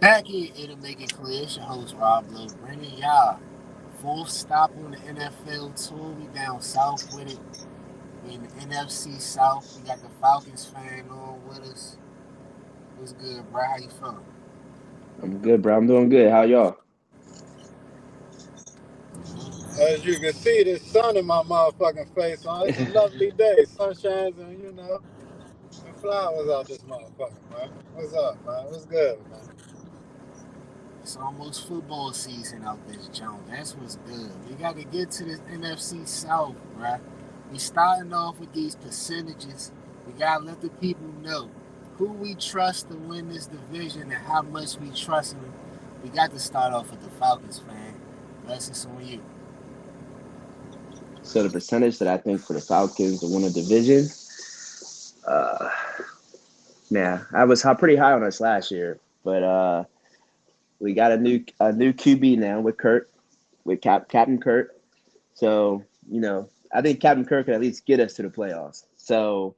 Back here, it'll make it clear. It's your host, Rob Lowe. Brennan, y'all. Fourth stop on the NFL tour. We down south with it. We in the NFC South. We got the Falcons fan on with us. What's good, bro? How you feeling? I'm good, bro. I'm doing good. How y'all? As you can see, there's sun in my motherfucking face. On it's a lovely day. Sun shines and and flowers out this motherfucker, man. What's up, man? What's good, man? It's almost football season out this joint. That's what's good. We got to get to this NFC South, bruh. We starting off with these percentages. We got to let the people know who we trust to win this division and how much we trust them. We got to start off with the Falcons, fan. Blessings on you. So the percentage that I think for the Falcons to win a division, uh, man, I was pretty high on us last year, but we got a new QB now with Kurt, with Captain Kurt. So I think Captain Kirk could at least get us to the playoffs. So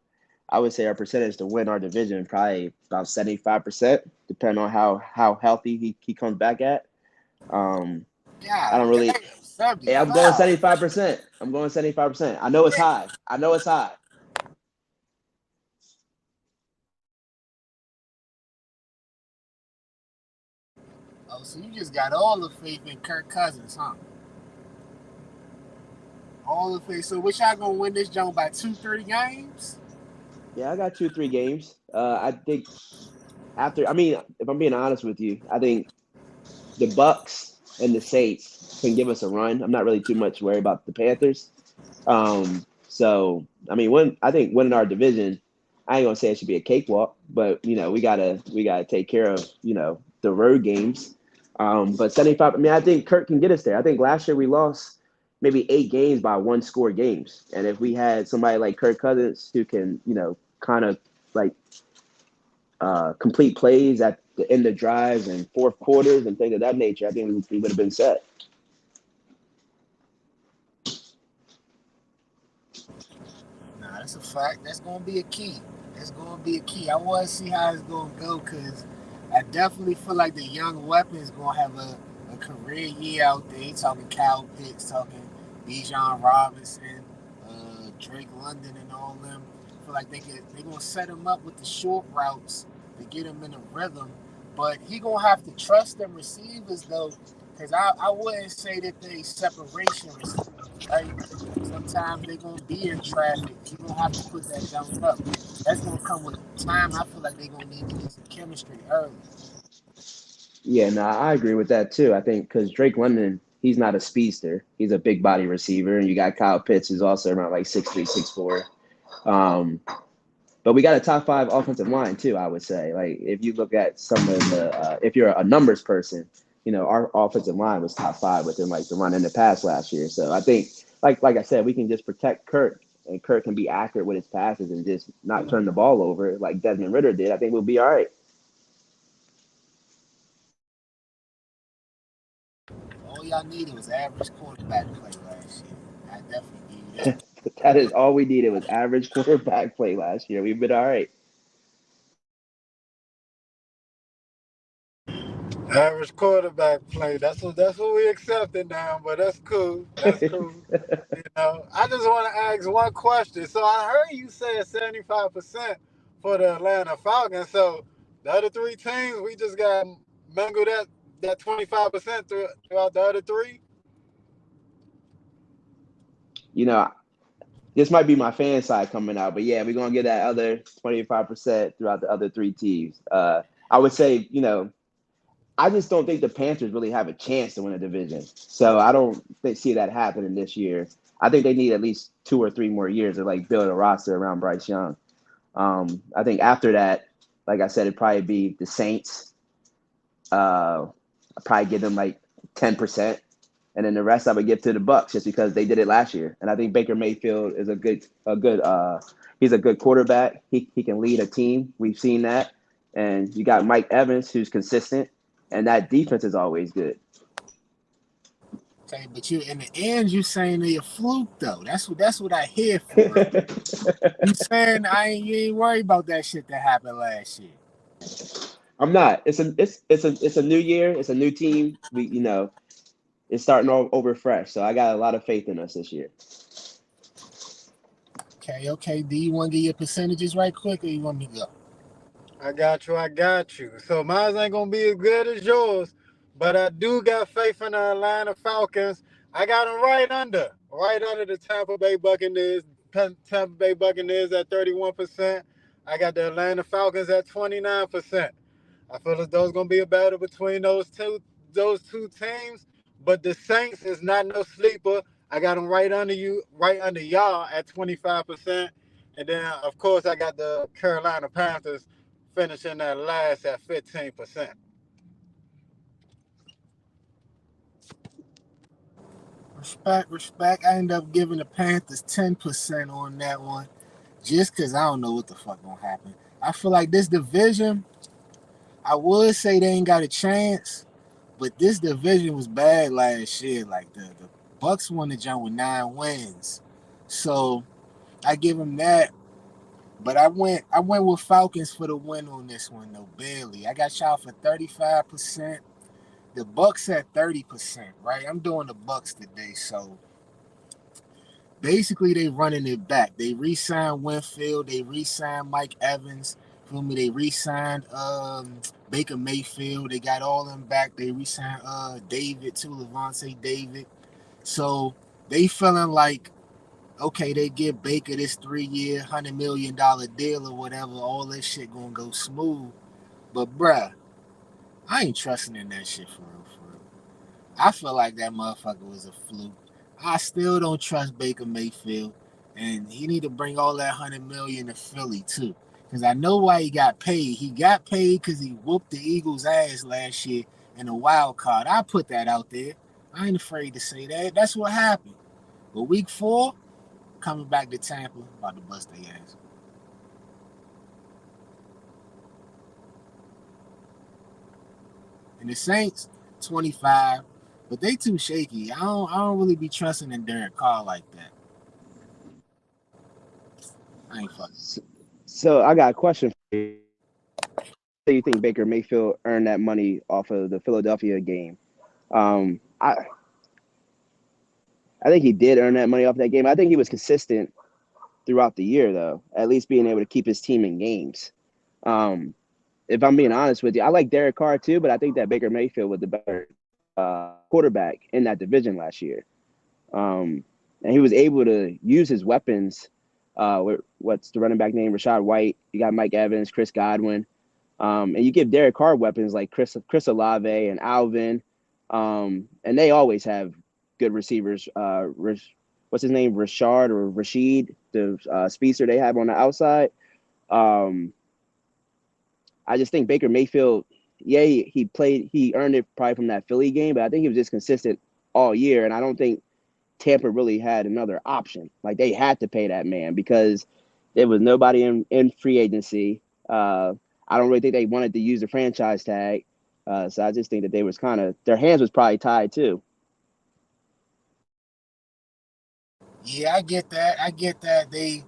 I would say our percentage to win our division probably about 75%, depending on how healthy he comes back at. Um, I God don't damn, really. Yeah, I'm going 75. 75%. I'm going 75%. I know it's high. I know it's high. Oh, so you just got all the faith in Kirk Cousins, huh? All the faith. So, which y'all gonna win this joint by 2, 3 games? Yeah, I got 2, 3 games. I think after. I mean, if I'm being honest with you, I think the Bucks and the Saints can give us a run. I'm not really too much worried about the Panthers. So I mean, I think winning our division, I ain't gonna say it should be a cakewalk, but we gotta take care of the road games. But 75. I mean, I think Kirk can get us there. I think last year we lost maybe 8 games by one score games, and if we had somebody like Kirk Cousins who can kind of like complete plays at the end of drives and fourth quarters and things of that nature, I think we would have been set. Nah, that's a fact. That's gonna be a key. That's gonna be a key. I want to see how it's gonna go because I definitely feel like the young weapons gonna have a career year out there. Talking Cal Pitts, talking Bijan Robinson, Drake London, and all them. I feel like they gonna set him up with the short routes to get him in a rhythm. But he gonna have to trust them receivers though, because I wouldn't say that they separation receivers, right? Sometimes they're gonna be in traffic. You're gonna have to put that jump up. That's gonna come with time. I feel like they're gonna need to get some chemistry early. Yeah, no, I agree with that too. I think because Drake London, he's not a speedster. He's a big body receiver, and you got Kyle Pitts, who's also around like 6'3", 6'4". Um, but we got a top five offensive line too. I would say, like if you look at some of if you're a numbers person, our offensive line was top five within like the run and the pass last year. So I think, like I said, we can just protect Kirk, and Kirk can be accurate with his passes and just not turn the ball over like Desmond Ritter did. I think we'll be all right. All y'all needed was average quarterback play last year. I definitely give you that. That is all we needed was average quarterback play last year. We've been all right. Average quarterback play. That's what we accepted now, but that's cool. That's cool. I just want to ask one question. So I heard you said 75% for the Atlanta Falcons. So the other three teams, we just got mangled that 25% throughout the other three. you know, this might be my fan side coming out, but yeah, we're gonna get that other 25% throughout the other three teams. I would say, I just don't think the Panthers really have a chance to win a division. So I don't see that happening this year. I think they need at least 2 or 3 more years to like build a roster around Bryce Young. I think after that, like I said, it'd probably be the Saints. I'd probably give them like 10%, and then the rest I would give to the Bucks just because they did it last year. And I think Baker Mayfield is he's a good quarterback. He can lead a team. We've seen that. And you got Mike Evans who's consistent, and that defense is always good. Okay, but you in the end, you saying they a fluke though. That's what I hear for it. You saying you ain't worried about that shit that happened last year. I'm not. It's a new year. It's a new team. It's starting over fresh. So I got a lot of faith in us this year. Okay, okay. Do you want to get your percentages right quick, or you want me to go? I got you. I got you. So mine ain't gonna be as good as yours, but I do got faith in the Atlanta Falcons. I got them right under the Tampa Bay Buccaneers. Tampa Bay Buccaneers at 31%. I got the Atlanta Falcons at 29%. I feel as though it's gonna be a battle between those two teams. But the Saints is not no sleeper. I got them right under y'all at 25%. And then of course I got the Carolina Panthers finishing that last at 15%. Respect, respect. I end up giving the Panthers 10% on that one, just because I don't know what the fuck gonna happen. I feel like this division, I would say they ain't got a chance, but this division was bad last year. Like the Bucks won the jump with 9 wins, so I give them that. But I went with Falcons for the win on this one though, barely. I got y'all for 35%. The Bucks at 30%, right? I'm doing the Bucks today, so basically they running it back. They re-signed Winfield, they re-signed Mike Evans. Feel me? They re-signed Baker Mayfield. They got all them back. They re-signed David too, Levante David. So they feeling like okay, they give Baker this 3 year, $100 million deal or whatever. All this shit gonna go smooth. But bruh, I ain't trusting in that shit for real, for real. I feel like that motherfucker was a fluke. I still don't trust Baker Mayfield, and he need to bring all that 100 million to Philly too. Cause I know why he got paid. He got paid because he whooped the Eagles' ass last year in a wild card. I put that out there. I ain't afraid to say that. That's what happened. But week 4, coming back to Tampa, about to bust their ass. And the Saints, 25, but they too shaky. I don't really be trusting in Derek Carr like that. I ain't fucking. So I got a question for you. Do you think Baker Mayfield earned that money off of the Philadelphia game? I think he did earn that money off that game. I think he was consistent throughout the year, though, at least being able to keep his team in games. Um, if I'm being honest with you, I like Derek Carr too, but I think that Baker Mayfield was the better quarterback in that division last year. And he was able to use his weapons. What's the running back name? Rashad White. You got Mike Evans, Chris Godwin. And you give Derek Carr weapons like Chris Olave and Alvin. And they always have good receivers. What's his name? Rashid, the speedster they have on the outside. Um, I just think Baker Mayfield, yeah, he earned it probably from that Philly game, but I think he was just consistent all year. And I don't think Tampa really had another option. Like they had to pay that man because there was nobody in free agency. I don't really think they wanted to use the franchise tag. So I just think that they was their hands was probably tied too. Yeah, I get that. I get that. They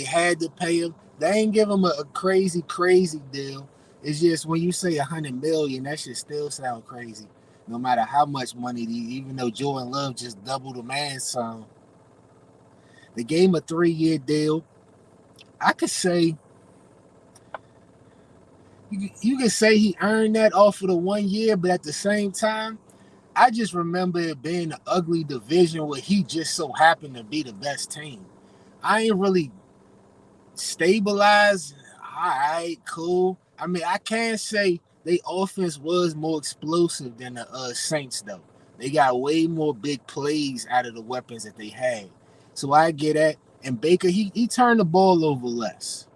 had to pay him. They ain't give him a crazy, crazy deal. It's just when you say 100 million, that should still sound crazy. No matter how much money, even though Jordan Love just doubled the man's sum. They gave him a 3 year deal. I could say you could say he earned that off of the 1 year, but at the same time, I just remember it being an ugly division where he just so happened to be the best team. I ain't really stabilized. All right, cool. I mean, I can't say they offense was more explosive than the Saints though. They got way more big plays out of the weapons that they had. So I get that. And Baker, he turned the ball over less.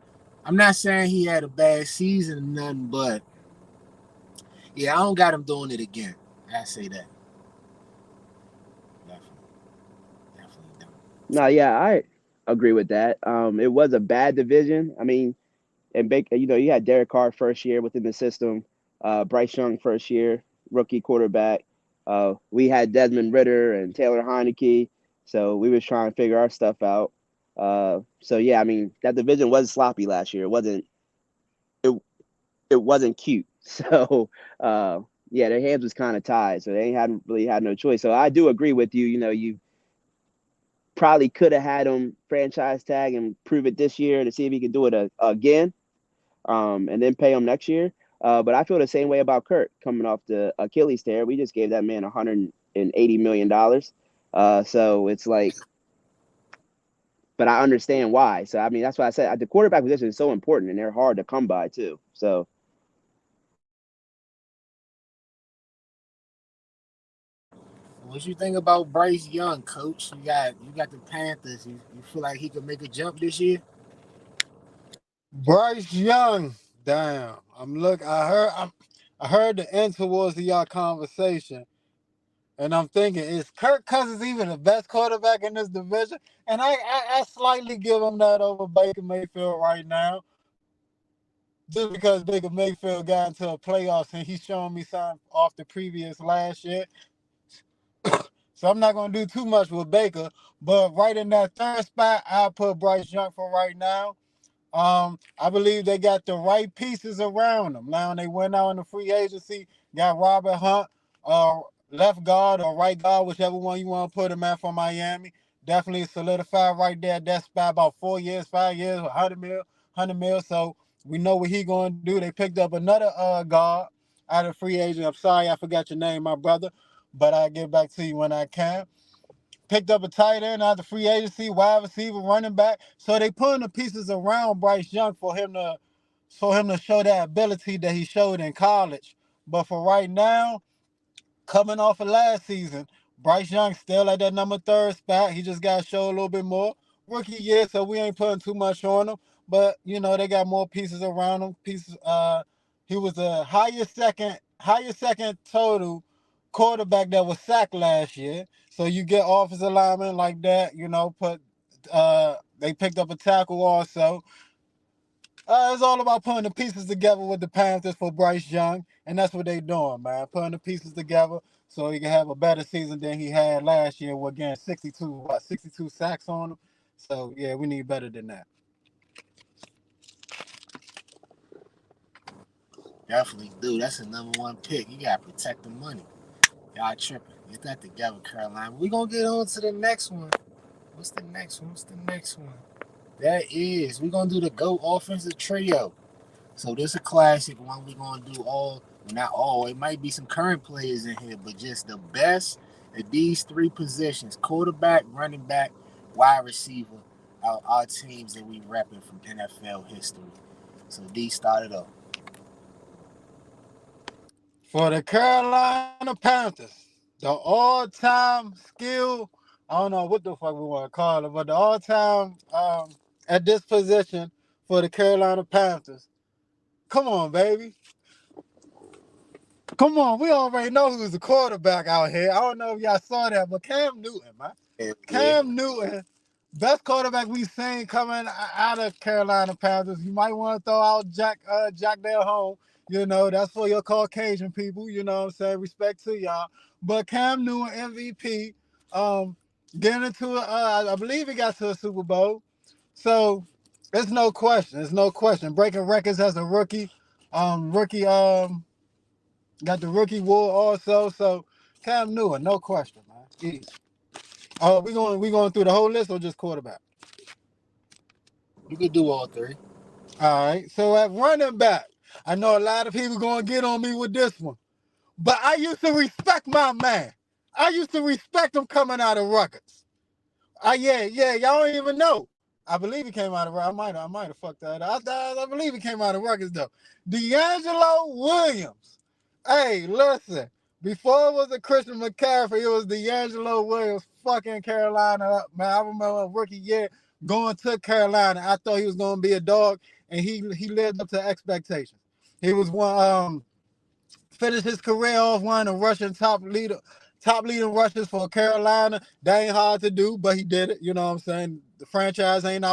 I'm not saying he had a bad season or nothing, but yeah, I don't got him doing it again. I say that. Definitely, definitely don't. No, yeah, I agree with that. It was a bad division. I mean, and Baker, you had Derek Carr first year within the system, Bryce Young first year, rookie quarterback. We had Desmond Ritter and Taylor Heineke, so we was trying to figure our stuff out. So yeah, I mean that division was sloppy last year. It wasn't cute. So yeah, their hands was kind of tied, so they hadn't really had no choice. So I do agree with you. You know, you probably could have had him franchise tag and prove it this year to see if he can do it again, and then pay him next year. But I feel the same way about Kurt coming off the Achilles tear. We just gave that man $180 million. So it's like, but I understand why. So I mean, that's why I said the quarterback position is so important, and they're hard to come by too. So What you think about Bryce Young, Coach? You got the Panthers. You feel like he could make a jump this year? Bryce Young, damn. I heard the end towards the y'all conversation, and I'm thinking, is Kirk Cousins even the best quarterback in this division? And I slightly give him that over Baker Mayfield right now, just because Baker Mayfield got into a playoffs and he's showing me something off the previous last year. So I'm not gonna do too much with Baker, but right in that third spot, I'll put Bryce Young for right now. I believe they got the right pieces around them. Now they went out in the free agency, got Robert Hunt, uh, left guard or right guard, whichever one you want to put him at for Miami. Definitely solidified right there at that spot about 4 years, 5 years, 100 mil. So we know what he going to do. They picked up another guard out of free agent. I'm sorry, I forgot your name, my brother, but I'll get back to you when I can. Picked up a tight end out of free agency, wide receiver, running back. So they putting the pieces around Bryce Young for him to show that ability that he showed in college. But for right now, coming off of last season, Bryce Young still at that number third spot. He just got to show a little bit more. Rookie year, so we ain't putting too much on him. But they got more pieces around him. He was the highest second total quarterback that was sacked last year. So you get offensive linemen like that. They picked up a tackle also. It's all about putting the pieces together with the Panthers for Bryce Young, and that's what they doing, man. Putting the pieces together so he can have a better season than he had last year. With again 62 sacks on him. So yeah, we need better than that. Definitely, dude. That's the number one pick. You gotta protect the money. Y'all tripping. Get that together, Carolina. We gonna get on to the next one. What's the next one? What's the next one? That is, we're gonna do the GOAT offensive trio. So this is a classic one. We're gonna do all, well, not all. It might be some current players in here, but just the best at these three positions: quarterback, running back, wide receiver. Our teams that we repping from NFL history. So D started up. For the Carolina Panthers, the all-time skill, I don't know what the fuck we want to call it, but the all-time at this position for the Carolina Panthers. Come on, baby. Come on, we already know who's the quarterback out here. I don't know if y'all saw that, but Cam Newton, man. Yeah, yeah. Cam Newton, best quarterback we've seen coming out of Carolina Panthers. You might want to throw out Jack Dale Home. That's for your Caucasian people. You know what I'm saying? Respect to y'all. But Cam Newton, MVP, getting into it, I believe he got to a Super Bowl. So it's no question. It's no question. Breaking records as a rookie. Rookie got the rookie award also. So Cam Newton, no question, man. Easy. Oh, we going through the whole list or just quarterback? You could do all three. All right. So at running back, I know a lot of people gonna get on me with this one, but I used to respect my man. I used to respect him coming out of Rutgers. Yeah, y'all don't even know. I believe he came out of. I might have fucked that up. I believe he came out of Rutgers though. D'Angelo Williams. Hey, listen. Before it was a Christian McCaffrey, it was D'Angelo Williams fucking Carolina up, man. I remember rookie year going to Carolina. I thought he was gonna be a dog, and he lived up to expectations. He was finished his career off one of the Russian top leading rushers for Carolina. That ain't hard to do, but he did it. You know what I'm saying? The franchise ain't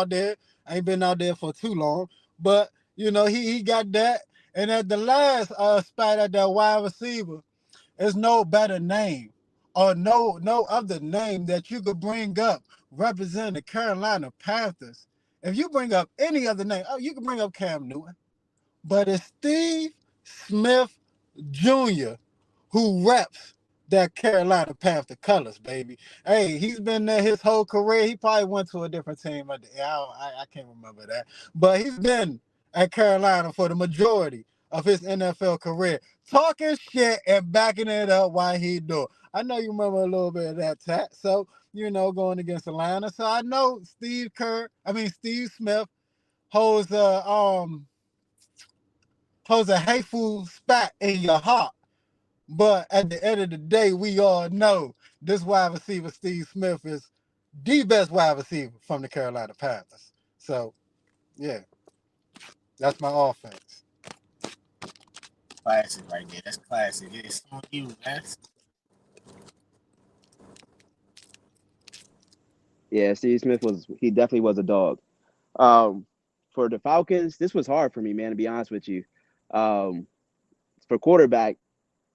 been out there for too long. But he got that. And at the last spot at that wide receiver, there's no better name or no other name that you could bring up representing the Carolina Panthers. If you bring up any other name, you can bring up Cam Newton. But it's Steve Smith Jr., who reps that Carolina Panther colors, baby. Hey, he's been there his whole career. He probably went to a different team. I can't remember that. But he's been at Carolina for the majority of his NFL career, talking shit and backing it up while he do it. I know you remember a little bit of that, Tat. So, going against Atlanta. So I know Steve Smith holds a hateful spot in your heart. But at the end of the day, we all know this wide receiver, Steve Smith, is the best wide receiver from the Carolina Panthers. So, yeah, that's my offense. Classic right there. That's classic. It's on you, man. Yeah, Steve Smith he definitely was a dog. For the Falcons, this was hard for me, man, to be honest with you. For quarterback,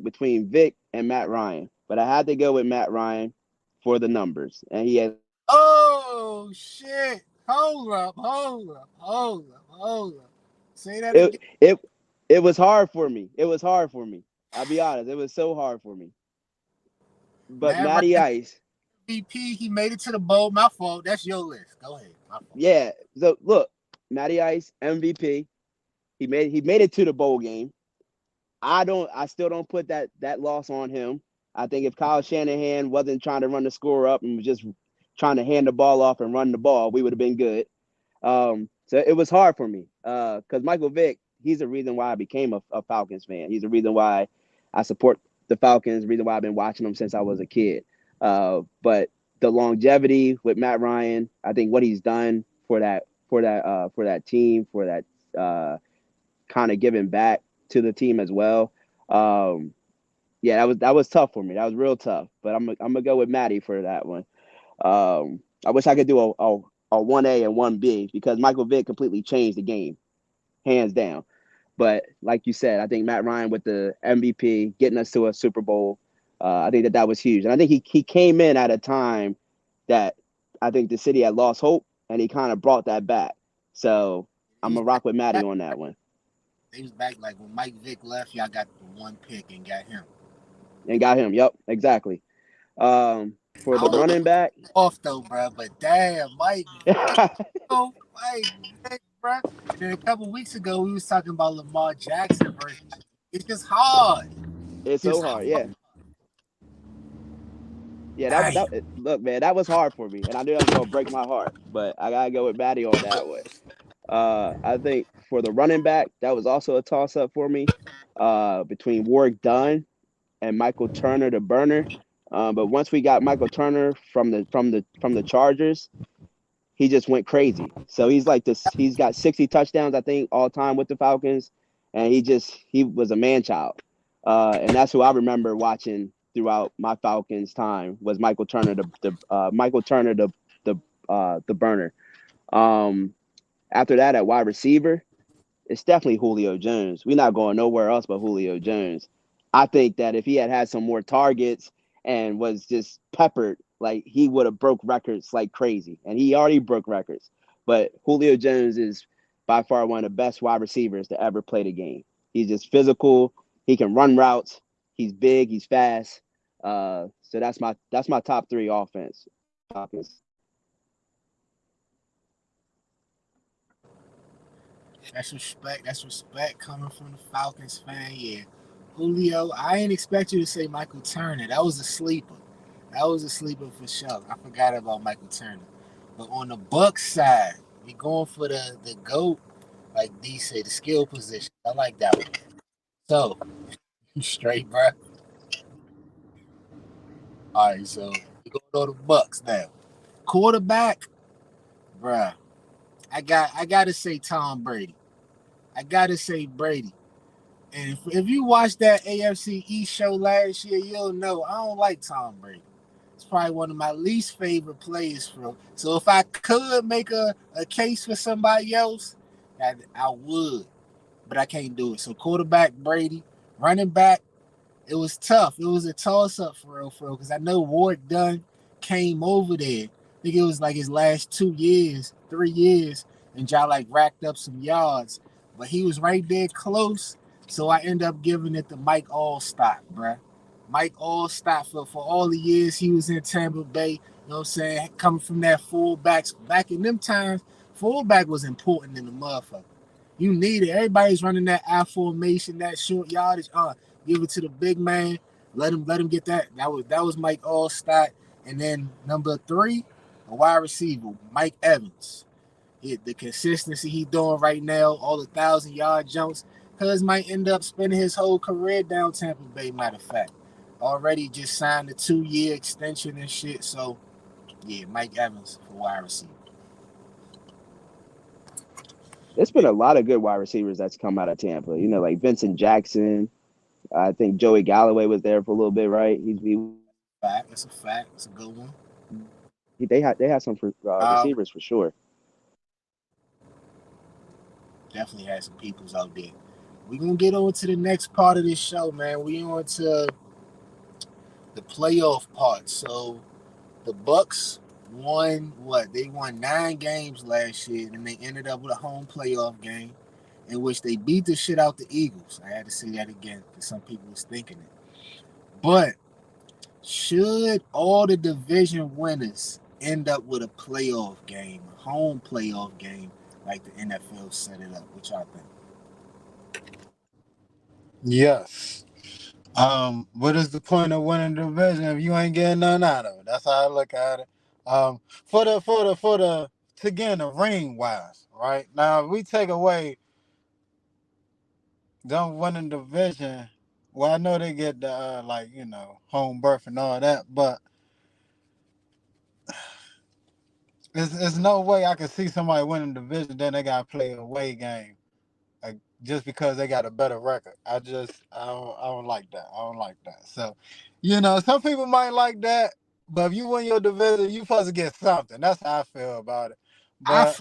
between Vic and Matt Ryan, but I had to go with Matt Ryan for the numbers, and he had. Oh shit! Hold up! Say that again. It was hard for me. I'll be honest, it was so hard for me. But Matt Matty Ryan, Ice, MVP, he made it to the bowl. My fault. That's your list. Go ahead. My fault. yeah. So look, Matty Ice MVP. He made it to the bowl game. I still don't put that loss on him. I think if Kyle Shanahan wasn't trying to run the score up and was just trying to hand the ball off and run the ball, we would have been good. So it was hard for me because Michael Vick, he's the reason why I became a Falcons fan. He's the reason why I support the Falcons, the reason why I've been watching them since I was a kid. But the longevity with Matt Ryan, I think what he's done for that team, for that kind of giving back to the team as well. Yeah, that was tough for me. That was real tough. But I'm gonna go with Matty for that one. I wish I could do a 1A and 1B because Michael Vick completely changed the game, hands down. But like you said, I think Matt Ryan with the MVP getting us to a Super Bowl, I think that was huge. And I think he came in at a time that I think the city had lost hope, and he kind of brought that back. So I'm gonna rock with Matty on that one. He was back like when Mike Vick left. Y'all got the one pick and got him. Yep, exactly. For the running back, off though, bro. But damn, Mike, Mike, bro. And then a couple weeks ago, we was talking about Lamar Jackson versus. It's just hard. It's so hard, yeah. Yeah, look, man, that was hard for me, and I knew that was gonna break my heart. But I gotta go with Matty on that one. I think for the running back, that was also a toss up for me, between Warrick Dunn and Michael Turner, the burner. But once we got Michael Turner from the Chargers, he just went crazy. So he's like this. He's got 60 touchdowns, I think, all time with the Falcons, and he was a man child. And that's who I remember watching throughout my Falcons time was Michael Turner, the burner. After that, at wide receiver, it's definitely Julio Jones. We're not going nowhere else but Julio Jones. I think that if he had some more targets and was just peppered, like he would have broke records like crazy. And he already broke records. But Julio Jones is by far one of the best wide receivers to ever play the game. He's just physical. He can run routes. He's big. He's fast. So that's my top three offense. Falcons. That's respect coming from the Falcons fan. Yeah, Julio. I ain't expect you to say Michael Turner. That was a sleeper. For sure. I forgot about Michael Turner. But on the Bucks side, we going for the GOAT, like D said, the skill position. I like that one. So straight, bro. All right, so we going to the Bucks now. Quarterback, bruh. I gotta say Tom Brady. I gotta say Brady. And if you watched that AFC East show last year, you'll know I don't like Tom Brady. It's probably one of my least favorite players for. So if I could make a case for somebody else, I would. But I can't do it. So quarterback Brady, running back, it was tough. It was a toss-up for real, because I know Warrick Dunn came over there. I think it was like his last 3 years, and y'all like racked up some yards. But he was right there close. So I end up giving it to Mike Allstott, bruh. Mike Allstott for all the years he was in Tampa Bay, you know what I'm saying? Coming from that fullbacks back in them times, fullback was important in the motherfucker. You need it. Everybody's running that I formation, that short yardage. Give it to the big man. Let him get that. That was Mike Allstott. And then number three, a wide receiver, Mike Evans. The consistency he doing right now, all the 1,000-yard jumps, Cuz might end up spending his whole career down Tampa Bay, matter of fact. Already just signed a 2-year extension and shit. So, yeah, Mike Evans for wide receiver. There's been a lot of good wide receivers that's come out of Tampa. You know, like Vincent Jackson. I think Joey Galloway was there for a little bit, right? Fact. It's a fact. It's a good one. They had some receivers for sure. Definitely had some peoples out there. We're going to get on to the next part of this show, man. We on to the playoff part. So, the Bucks won what? They won 9 games last year, and they ended up with a home playoff game in which they beat the shit out the Eagles. I had to say that again because some people was thinking it. But should all the division winners end up with a playoff game, a home playoff game, like the NFL set it up? What y'all think? Yes. What is the point of winning the division if you ain't getting nothing out of it? That's how I look at it. For the to gain the ring wise, right? Now if we take away them winning the division, well I know they get the home berth and all that, but there's no way I can see somebody winning the division then they gotta play a away game. Just because they got a better record. I don't like that. I don't like that. So, some people might like that, but if you win your division, you supposed to get something. That's how I feel about it. I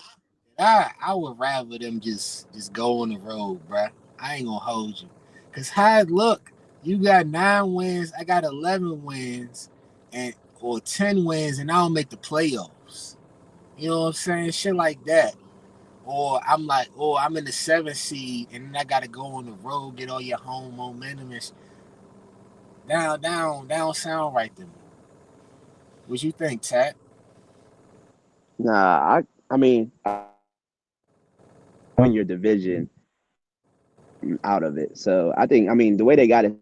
But I would rather them just go on the road, bruh. I ain't gonna hold you, cause how it look, you got 9 wins, I got 11 wins, and or 10 wins, and I don't make the playoffs. You know what I'm saying? Shit like that. Or I'm like, oh, I'm in the 7th seed, and then I gotta go on the road, get all your home momentum and down sound right to me. What you think, Tat? Nah, I mean, win your division out of it. So I think, I mean, the way they got it,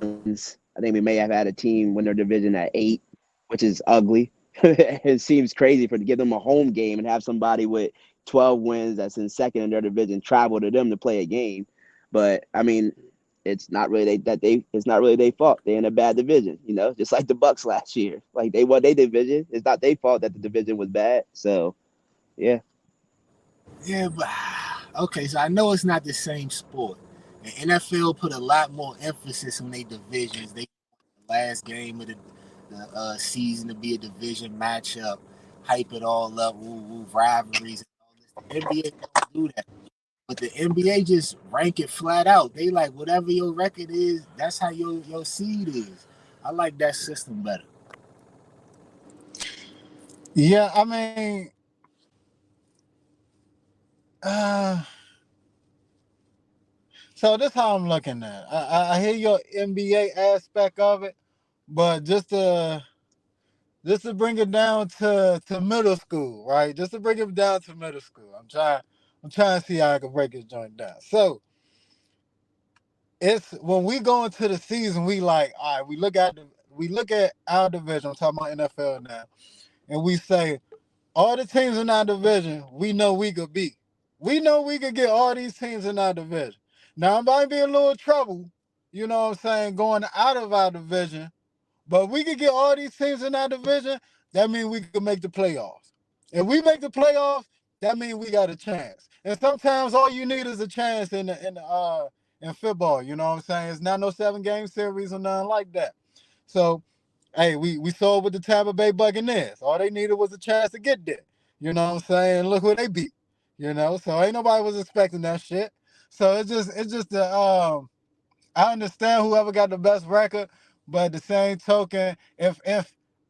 I think we may have had a team win their division at 8, which is ugly. It seems crazy for to give them a home game and have somebody with 12 wins that's in second in their division travel to them to play a game. But I mean, it's not really their fault. They're in a bad division, just like the Bucks last year. Like they won their division. It's not their fault that the division was bad. So yeah. Yeah, but okay, so I know it's not the same sport. The NFL put a lot more emphasis on their divisions. They the last game of the season to be a division matchup, hype it all up, rivalries and all this. The NBA don't do that. But the NBA just rank it flat out. They like whatever your record is, that's how your seed is. I like that system better. yeah, I mean, uh, so this how I'm looking at it. I hear your NBA aspect of it, but just to bring it down to middle school, right? Just to bring it down to middle school. I'm trying to see how I can break this joint down. So it's when we go into the season, we like, all right, we look at our division, I'm talking about NFL now, and we say all the teams in our division, we know we could beat. We know we could get all these teams in our division. Now it might be a little trouble, you know what I'm saying, going out of our division, but we could get all these teams in our division, that means we could make the playoffs. If we make the playoffs, that means we got a chance. And sometimes all you need is a chance in football, you know what I'm saying? It's not no 7 game series or nothing like that. So, hey, we saw with the Tampa Bay Buccaneers. All they needed was a chance to get there. You know what I'm saying? Look who they beat. So ain't nobody was expecting that shit. So it's just the I understand whoever got the best record, but at the same token, if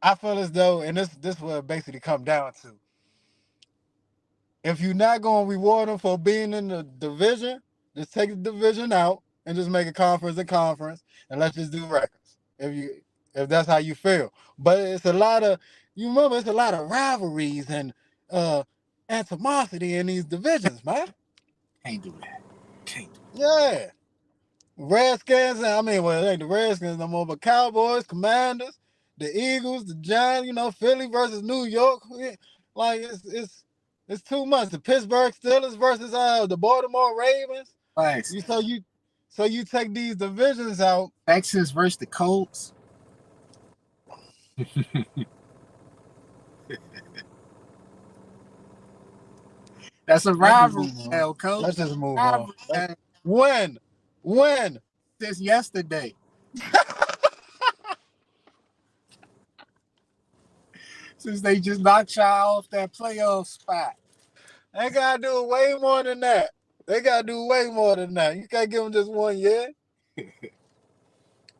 I feel as though, and this will basically come down to, If you're not gonna reward them for being in the division, just take the division out and just make a conference and let's just do records. If that's how you feel. But it's a lot of you remember it's a lot of rivalries and uh animosity in these divisions, man. Can't do that. Can't do Yeah. Redskins, well, it ain't the Redskins no more, but Cowboys, Commanders, the Eagles, the Giants, Philly versus New York. Like it's too much. The Pittsburgh Steelers versus the Baltimore Ravens. that. So you take these divisions out. Texans versus the Colts. That's a rivalry, Coach. Let's just move on. When? Since yesterday. Since they just knocked y'all off that playoff spot. They gotta do way more than that. You can't give them just 1 year.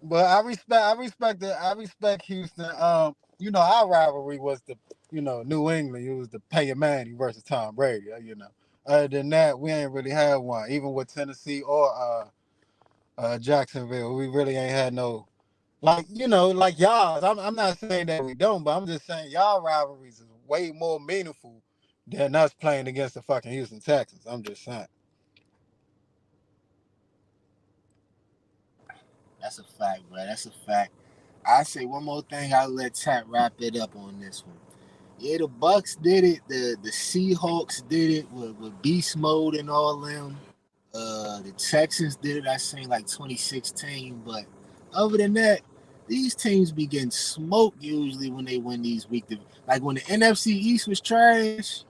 But I respect Houston. Our rivalry was New England. It was the Peyton Manning versus Tom Brady. Other than that, we ain't really had one. Even with Tennessee or Jacksonville, we really ain't had no like y'all. I'm not saying that we don't, but I'm just saying y'all rivalries is way more meaningful than us playing against the fucking Houston Texans. I'm just saying. That's a fact, bro. That's a fact. I say one more thing. I'll let Tat wrap it up on this one. Yeah, the Bucks did it. The Seahawks did it with beast mode and all them. The Texans did it. I seen like 2016. But other than that, these teams be getting smoked usually when they win these week. Like when the NFC East was trash,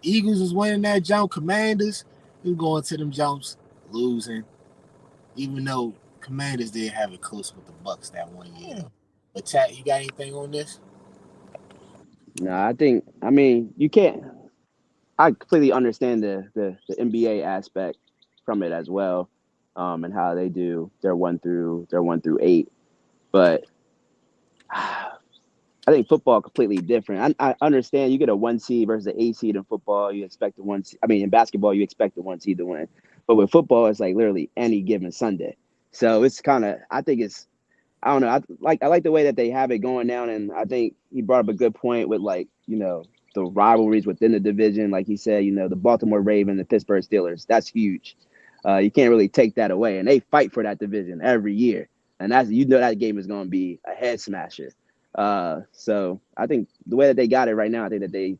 Eagles was winning that jump. Commanders, we going to them jumps losing, even though Commanders did have it close with the Bucks that 1 year. But Tat, you got anything on this? No, you can't. I completely understand the NBA aspect from it as well, and how they do their 1 through 8. But I think football completely different. I understand you get a 1 seed versus an 8 seed in football. You expect the 1 seed. In basketball, you expect the 1 seed to win. But with football, it's like literally any given Sunday. So it's kind of, I think it's, I don't know. I like the way that they have it going down. And I think he brought up a good point with the rivalries within the division. Like he said, the Baltimore Ravens, the Pittsburgh Steelers, that's huge. You can't really take that away. And they fight for that division every year. And that game is going to be a head smasher. So I think the way that they got it right now, I think that they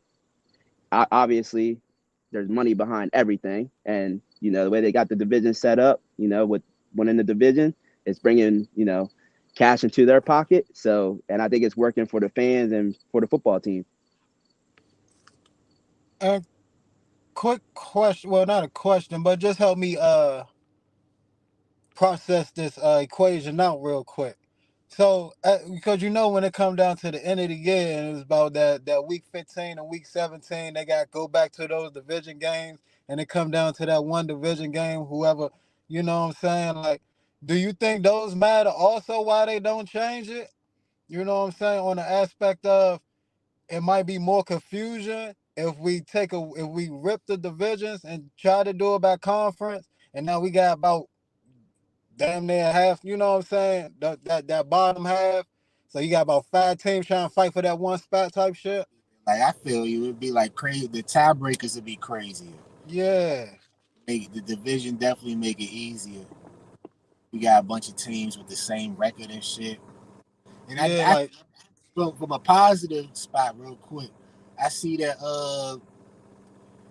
obviously there's money behind everything. And, the way they got the division set up, with winning the division, it's bringing, cash into their pocket. So, and I think it's working for the fans and for the football team. Quick question. Well, not a question, but just help me process this equation out real quick. So, because when it come down to the end of the year, and it was about that week 15 and week 17, they got to go back to those division games, and it come down to that one division game. Whoever, you know what I'm saying? Like, do you think those matter also? Why they don't change it? You know what I'm saying? On the aspect of it might be more confusion if we rip the divisions and try to do it by conference, and now we got about damn near half, you know what I'm saying? That bottom half. So you got about 5 teams trying to fight for that one spot type shit. Like I feel you, it'd be like crazy. The tiebreakers would be crazier. Yeah. The division definitely make it easier. We got a bunch of teams with the same record and shit. And from a positive spot, real quick, I see that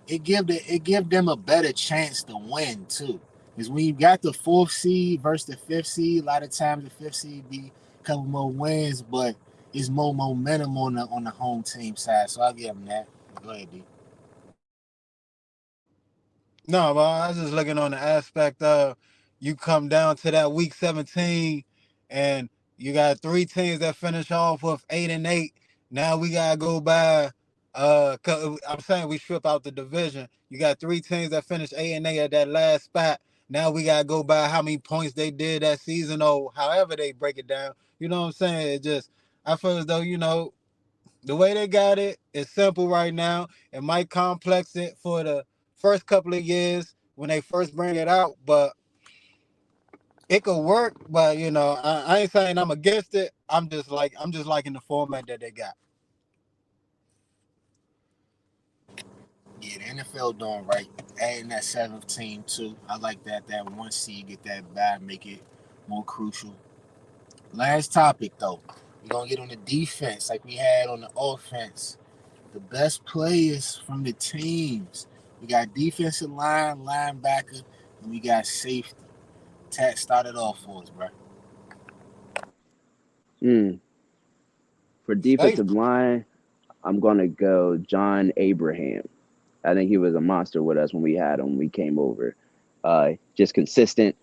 it give them a better chance to win too. Because when you got the 4th seed versus the 5th seed, a lot of times the 5th seed be a couple more wins, but it's more momentum on the home team side. So I'll give them that. Go ahead, D. No, but I was just looking on the aspect of you come down to that week 17 and you got 3 teams that finish off with 8 and 8. Now we gotta go by I'm saying we strip out the division. You got 3 teams that finish 8 and 8 at that last spot. Now we gotta go by how many points they did that season or however they break it down. You know what I'm saying? I feel as though, The way they got it is simple right now. It might complex it for the first couple of years when they first bring it out, but it could work. But I ain't saying I'm against it. I'm just liking the format that they got. Yeah, the NFL doing right. Adding that seventh team too. I like that. That one seed get that bye, make it more crucial. Last topic though. We're gonna get on the defense like we had on the offense. The best players from the teams. We got defensive line, linebacker, and we got safety. Tat started off for us, bro. Mm. For Safe. defensive line, I'm gonna go John Abraham. I think he was a monster with us when we had him. When we came over, just consistent,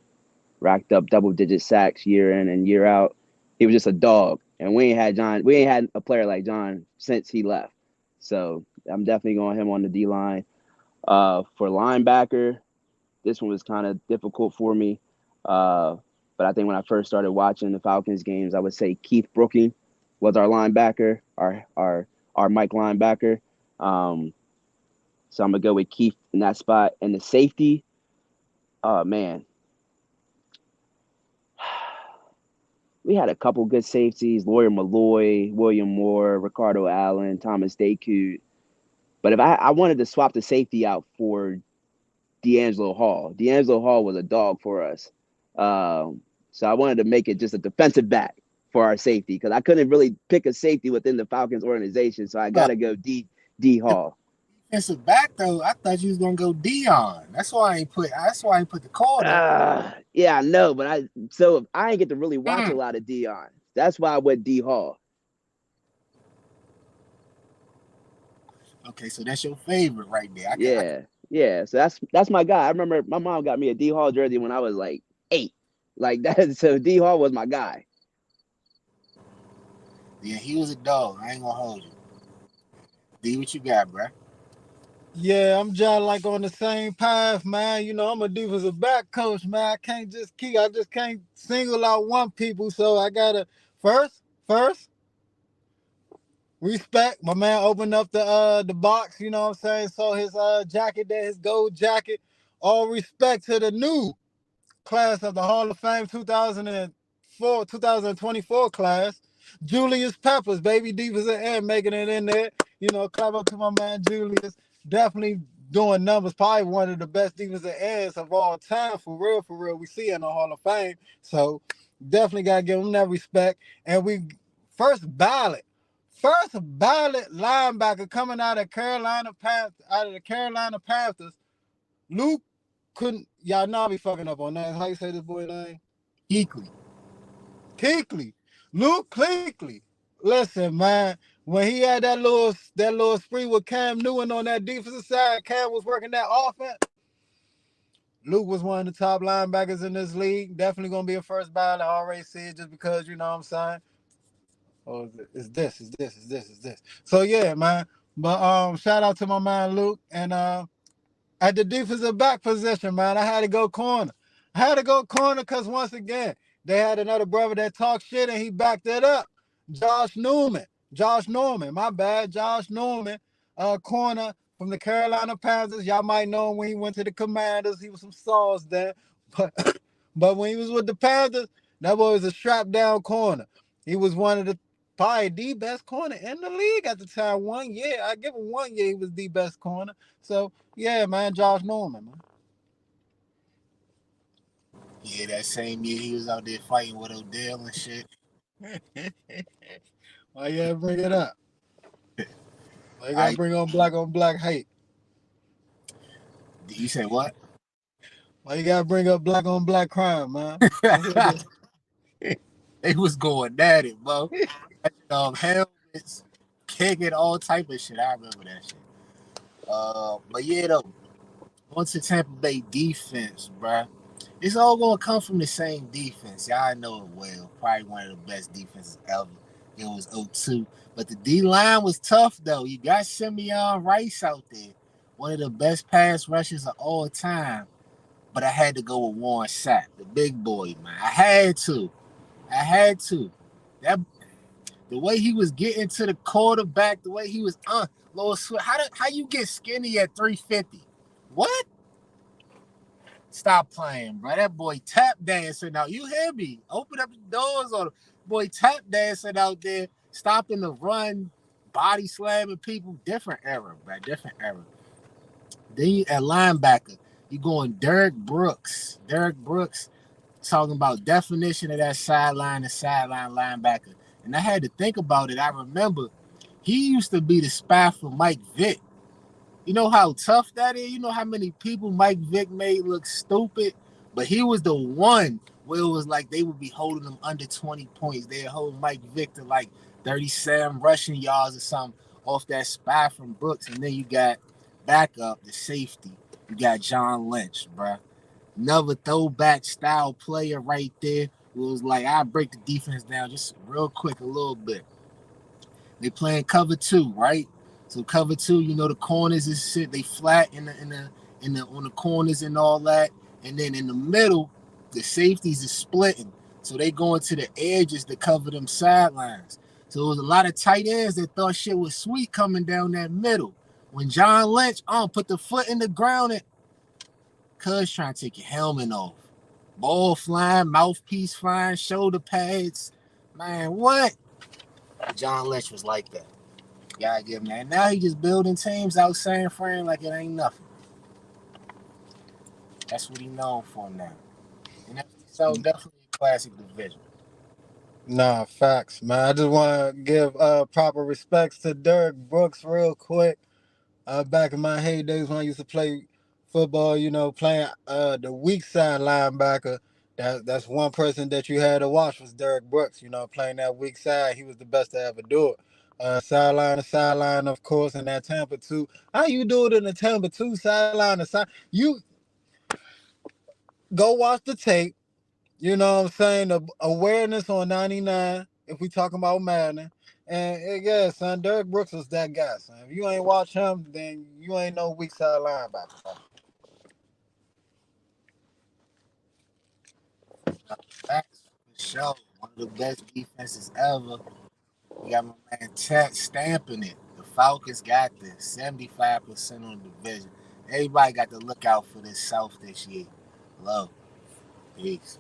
racked up double-digit sacks year in and year out. He was just a dog, and we ain't had John. We ain't had a player like John since he left. So I'm definitely going him on the D line. For linebacker, this one was kind of difficult for me. But I think when I first started watching the Falcons games, I would say Keith Brooking was our linebacker, our Mike linebacker. So I'm gonna go with Keith in that spot. And the safety, oh man, we had a couple good safeties: Lawyer Malloy, William Moore, Ricardo Allen, Thomas Dacoud. But if I wanted to swap the safety out for D'Angelo Hall. D'Angelo Hall was a dog for us. So I wanted to make it just a defensive back for our safety because I couldn't really pick a safety within the Falcons organization. So I got to go D Hall. Defensive back though, I thought you was gonna go Dion. That's why I ain't put. That's why I ain't put the Carter. Yeah, I know, but I ain't get to really watch a lot of Dion. That's why I went D Hall. Okay, so that's your favorite right there. Yeah. So that's my guy. I remember my mom got me a D Hall jersey when I was like 8. Like that. So D Hall was my guy. Yeah, he was a dog. I ain't gonna hold you. D, what you got, bro? Yeah, I'm just like on the same path, man. I'm a defensive back coach, man. I just can't single out one people. So I gotta first, respect. My man opened up the box, you know what I'm saying? So his jacket there, his gold jacket. All respect to the new class of the Hall of Fame 2024 class. Julius Peppers, baby defensive end, making it in there. Clap up to my man Julius. Definitely doing numbers. Probably one of the best defensive ends of all time. For real. We see in the Hall of Fame. So definitely got to give him that respect. And we first ballot linebacker coming out of the Carolina Panthers. Luke couldn't y'all not be fucking up on that. How you say this boy name? Kuechly. Luke Kuechly. Listen, man, when he had that little spree with Cam Newton on that defensive side, Cam was working that offense. Luke was one of the top linebackers in this league. Definitely gonna be a first ballot. I already see it just because you know what I'm saying. Oh, it's this. So yeah, man. But shout out to my man Luke and at the defensive back position, man, I had to go corner. Because once again, they had another brother that talked shit and he backed it up. Josh Norman, my bad. Josh Norman, corner from the Carolina Panthers. Y'all might know him when he went to the Commanders. He was some sauce there. But but when he was with the Panthers, that boy was a strap down corner. He was one of the probably the best corner in the league at the time. 1 year. I give him 1 year he was the best corner. So yeah, man, Josh Norman, man. Yeah, that same year he was out there fighting with Odell and shit. Why you gotta bring it up? Why you gotta I bring on black hate? you say what? Why you gotta bring up black on black crime, man? They was going at it, bro. Helmets, kicking, all type of shit. I remember that shit. But yeah, though, once the Tampa Bay defense, bro, it's all gonna come from the same defense. Y'all know it well. Probably one of the best defenses ever. It was 0-2. But the D line was tough though. You got Simeon Rice out there, one of the best pass rushers of all time. But I had to go with Warren Sapp, the big boy, man. I had to. That The way he was getting to the quarterback, the way he was Lil Swift. How you get skinny at 350? What? Stop playing, bro. That boy tap dancing out. You hear me? Open up the doors on him. Boy tap dancing out there, stopping the run, body slamming people. Different era, bro. Different era. Then you at linebacker, you going Derek Brooks. Derek Brooks talking about definition of that sideline and sideline linebacker. And I had to think about it. I remember he used to be the spy for Mike Vick. You know how tough that is? You know how many people Mike Vick made look stupid? But he was the one where it was like they would be holding him under 20 points. They'd hold Mike Vick to like 37 rushing yards or something off that spy from Brooks. And then you got backup, the safety. You got John Lynch, bruh. Another throwback style player right there. It was like, I break the defense down just real quick a little bit. They playing cover 2, right? So cover 2, you know, the corners is shit. They flat in the on the corners and all that. And then in the middle, the safeties is splitting. So they going to the edges to cover them sidelines. So it was a lot of tight ends that thought shit was sweet coming down that middle. When John Lynch put the foot in the ground and Cuz trying to take your helmet off. Ball flying, mouthpiece flying, shoulder pads. Man, what? John Lynch was like that. Gotta give him that. Now he just building teams out San Fran like it ain't nothing. That's what he known for now. And so definitely a classic division. Nah, facts, man. I just want to give proper respects to Derek Brooks real quick. Back in my heydays when I used to play football, you know, playing the weak side linebacker. That's one person that you had to watch was Derek Brooks. You know, playing that weak side, he was the best to ever do it. Sideline to sideline, of course, in that Tampa 2. How you do it in the Tampa 2 sideline to side? You go watch the tape. You know what I'm saying? The awareness on 99, if we talking about Madden. And yeah, son, Derek Brooks was that guy, son. If you ain't watch him, then you ain't no weak side linebacker. Facts for sure. One of the best defenses ever. We got my man Chet stamping it. The Falcons got this 75% on the division. Everybody got to look out for this South this year. Love. Peace.